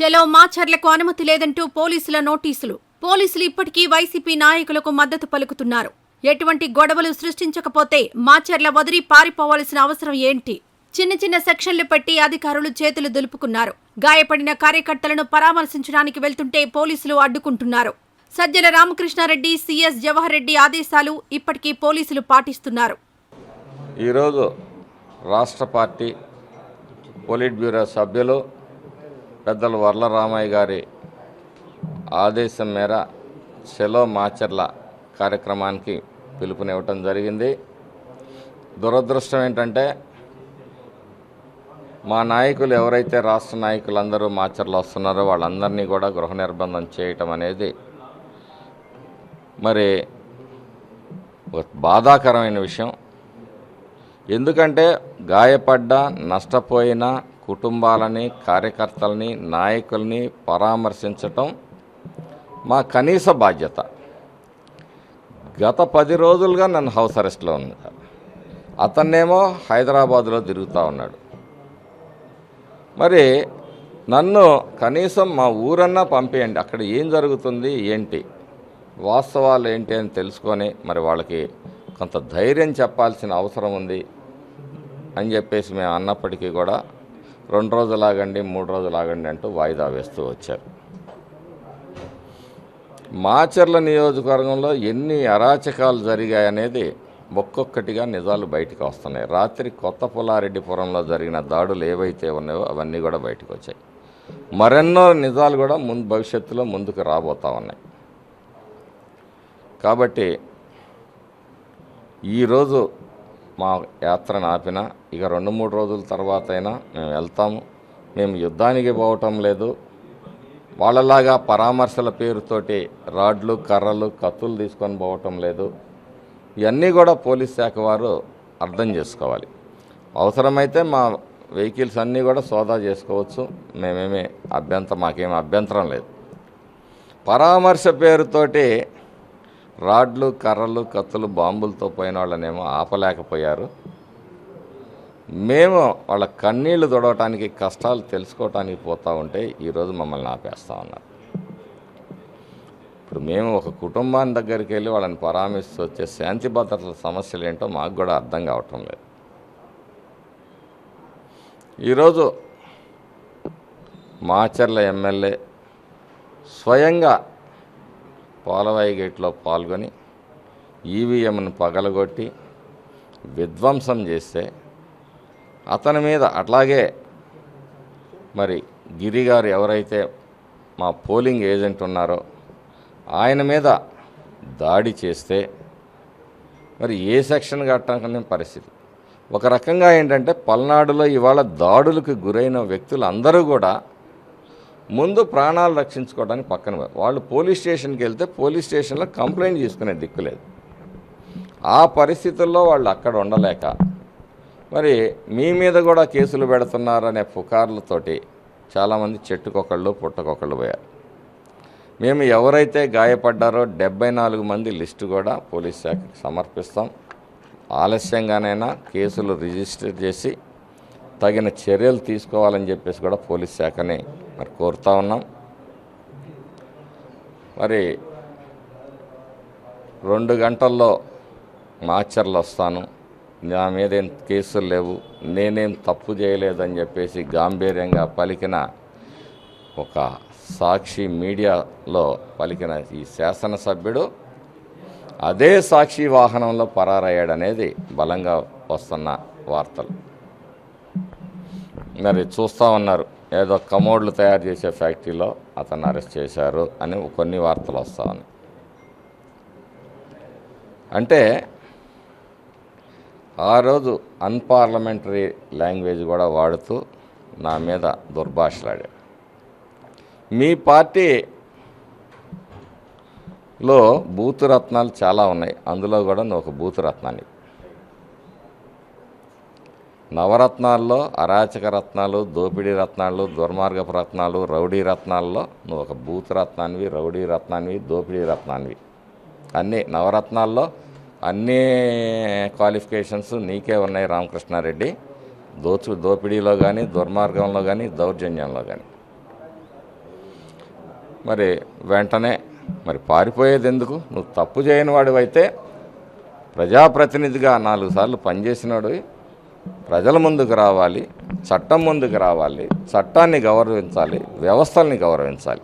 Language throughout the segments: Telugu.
చెలో మాచర్లకు అనుమతి లేదంటూ పోలీసుల నోటీసులు. పోలీసులు ఇప్పటికీ వైసీపీ నాయకులకు మద్దతు పలుకుతున్నారు. ఎటువంటి గొడవలు సృష్టించకపోతే మాచర్ల వదిలి పారిపోవాల్సిన అవసరం ఏంటి? చిన్న చిన్న సెక్షన్లు పెట్టి అధికారులు చేతులు దులుపుకున్నారు. గాయపడిన కార్యకర్తలను పరామర్శించడానికి వెళ్తుంటే పోలీసులు అడ్డుకుంటున్నారు. సజ్జల రామకృష్ణారెడ్డి, సిఎస్ జవహర్ రెడ్డి ఆదేశాలు ఇప్పటికీ పోలీసులు పాటిస్తున్నారు. ఈరోజు రాష్ట్ర పార్టీ పొలిట్ బ్యూరో సభ్యులు పెద్దలు వర్ల రామయ్య గారి ఆదేశం మేర చెలో మాచర్ల కార్యక్రమానికి పిలుపునివ్వటం జరిగింది. దురదృష్టం ఏంటంటే మా నాయకులు ఎవరైతే రాష్ట్ర నాయకులందరూ మాచర్ల వస్తున్నారో వాళ్ళందరినీ కూడా గృహ నిర్బంధం చేయటం అనేది మరి ఒక బాధాకరమైన విషయం. ఎందుకంటే గాయపడ్డ నష్టపోయిన కుటుంబాలని, కార్యకర్తలని, నాయకుల్ని పరామర్శించటం మా కనీస బాధ్యత. గత 10 రోజులుగా నన్ను హౌస్ అరెస్ట్లో ఉన్నాడు. అతన్నేమో హైదరాబాదులో తిరుగుతూ ఉన్నాడు. మరి నన్ను కనీసం మా ఊరన్నా పంపేయండి, అక్కడ ఏం జరుగుతుంది ఏంటి వాస్తవాలు ఏంటి అని తెలుసుకొని మరి వాళ్ళకి కొంత ధైర్యం చెప్పాల్సిన అవసరం ఉంది అని చెప్పేసి మేము అన్నప్పటికీ కూడా 2 రోజులు ఆగండి, 3 రోజులు ఆగండి అంటూ వాయిదా వేస్తూ వచ్చారు. మాచర్ల నియోజకవర్గంలో ఎన్ని అరాచకాలు జరిగాయనేది ఒక్కొక్కటిగా నిజాలు బయటకు వస్తున్నాయి. రాత్రి కొత్త పుల్లారెడ్డిపురంలో జరిగిన దాడులు ఏవైతే ఉన్నాయో అవన్నీ కూడా బయటకు వచ్చాయి. మరెన్నో నిజాలు కూడా భవిష్యత్తులో ముందుకు రాబోతూ ఉన్నాయి. కాబట్టి ఈరోజు మా యాత్రను ఆపిన ఇక 2-3 రోజుల తర్వాత అయినా మేము వెళ్తాము. మేము యుద్ధానికి పోవటం లేదు. వాళ్ళలాగా పరామర్శల పేరుతోటి రాడ్లు, కర్రలు, కత్తులు తీసుకొని పోవటం లేదు. ఇవన్నీ కూడా పోలీస్ శాఖ వారు అర్థం చేసుకోవాలి. అవసరమైతే మా వెహికల్స్ అన్నీ కూడా సోదా చేసుకోవచ్చు. మాకేమీ అభ్యంతరం లేదు. పరామర్శ పేరుతోటి రాడ్లు, కర్రలు, కత్తులు, బాంబులతో పోయిన వాళ్ళనేమో ఆపలేకపోయారు. మేము వాళ్ళ కన్నీళ్లు తొడవటానికి, కష్టాలు తెలుసుకోవటానికి పోతూ ఉంటే ఈరోజు మమ్మల్ని ఆపేస్తూ ఉన్నారు. ఇప్పుడు మేము ఒక కుటుంబాన్ని దగ్గరికి వెళ్ళి వాళ్ళని పరామర్శిస్తూ వచ్చే శాంతి భద్రతల సమస్యలు ఏంటో మాకు కూడా అర్థం కావటం లేదు. ఈరోజు మాచర్ల ఎమ్మెల్యే స్వయంగా పోలవాయి గేట్లో పాల్గొని ఈవీఎంను పగలగొట్టి విధ్వంసం చేస్తే అతని మీద అట్లాగే మరి గిరి గారు ఎవరైతే మా పోలింగ్ ఏజెంట్ ఉన్నారో ఆయన మీద దాడి చేస్తే మరి ఏ సెక్షన్ కట్టకనే పరిస్థితి. ఒక రకంగా ఏంటంటే పల్నాడులో ఇవాళ దాడులకు గురైన వ్యక్తులు అందరూ కూడా ముందు ప్రాణాలు రక్షించుకోవడానికి పక్కన వాళ్ళు పోలీస్ స్టేషన్కి వెళ్తే పోలీస్ స్టేషన్లో కంప్లైంట్ తీసుకునే దిక్కులేదు. ఆ పరిస్థితుల్లో వాళ్ళు అక్కడ ఉండలేక మరి మీ మీద కూడా కేసులు పెడుతున్నారనే పుకార్లతోటి చాలామంది చెట్టుకొకళ్ళు పుట్టకొకళ్ళు పోయారు. మేము ఎవరైతే గాయపడ్డారో 74 మంది లిస్టు కూడా పోలీస్ శాఖకి సమర్పిస్తాం. ఆలస్యంగానైనా కేసులు రిజిస్టర్ చేసి తగిన చర్యలు తీసుకోవాలని చెప్పేసి కూడా పోలీస్ శాఖని మరి కోరుతా ఉన్నాం. మరి 2 గంటల్లో మాచర్లు వస్తాను, నా మీదేం కేసులు లేవు, నేనేం తప్పు చేయలేదని చెప్పేసి గాంభీర్యంగా పలికిన ఒక సాక్షి మీడియాలో పలికిన ఈ శాసనసభ్యుడు అదే సాక్షి వాహనంలో పరారయ్యాడనేది బలంగా వస్తున్న వార్తలు. మరి చూస్తూ ఉన్నారు, ఏదో కమోడ్లు తయారు చేసే ఫ్యాక్టరీలో అతన్ని అరెస్ట్ చేశారు అని కొన్ని వార్తలు వస్తూ ఉన్నాయి. అంటే ఆ రోజు అన్పార్లమెంటరీ లాంగ్వేజ్ కూడా వాడుతూ నా మీద దుర్భాషలాడాడు. మీ పార్టీలో బూతు రత్నాలు చాలా ఉన్నాయి, అందులో కూడా నువ్వు ఒక బూతు రత్నాన్ని. నవరత్నాల్లో అరాచక రత్నాలు, దోపిడీ రత్నాలు, దుర్మార్గపు రత్నాలు, రౌడీ రత్నాల్లో నువ్వు ఒక బూత్ రత్నానివి, రౌడీ రత్నానివి, దోపిడీ రత్నానివి. అన్నీ నవరత్నాల్లో అన్నీ క్వాలిఫికేషన్స్ నీకే ఉన్నాయి రామకృష్ణారెడ్డి. దోపిడీలో కానీ, దుర్మార్గంలో కానీ, దౌర్జన్యంలో కానీ. మరి వెంటనే మరి పారిపోయేది ఎందుకు? నువ్వు తప్పు చేయని వాడివైతే ప్రజాప్రతినిధిగా 4 సార్లు పనిచేసినాడు, ప్రజల ముందుకు రావాలి, చట్టం ముందుకు రావాలి, చట్టాన్ని గౌరవించాలి, వ్యవస్థల్ని గౌరవించాలి.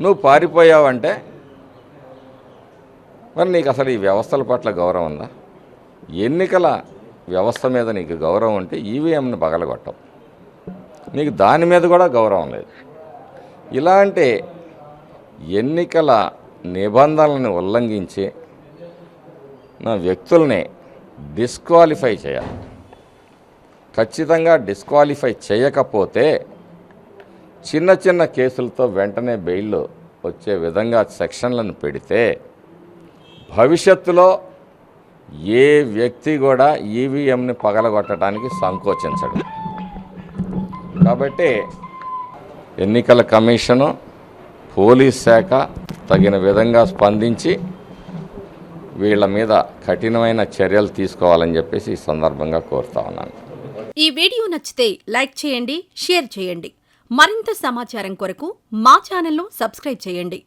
నువ్వు పారిపోయావంటే మరి నీకు అసలు ఈ వ్యవస్థల పట్ల గౌరవం ఉందా? ఎన్నికల వ్యవస్థ మీద నీకు గౌరవం ఉంటే ఈవీఎంని పగలగొట్టవు. నీకు దాని మీద కూడా గౌరవం లేదు. ఇలాంటి ఎన్నికల నిబంధనలను ఉల్లంఘించి నా వ్యక్తుల్ని డిస్క్వాలిఫై చేయాలి. ఖచ్చితంగా డిస్క్వాలిఫై చేయకపోతే చిన్న చిన్న కేసులతో వెంటనే బెయిల్ వచ్చే విధంగా సెక్షన్లను పెడితే భవిష్యత్తులో ఏ వ్యక్తి కూడా ఈవీఎంని పగలగొట్టడానికి సంకోచించడు. కాబట్టి ఎన్నికల కమిషను, పోలీస్ శాఖ తగిన విధంగా స్పందించి వీళ్ళ మీద కఠినమైన చర్యలు తీసుకోవాలని చెప్పేసి ఈ సందర్భంగా కోరుతా ఉన్నాను. ఈ వీడియో నచ్చితే లైక్ చేయండి, షేర్ చేయండి. మరింత సమాచారం కొరకు మా ఛానల్ను సబ్స్క్రైబ్ చేయండి.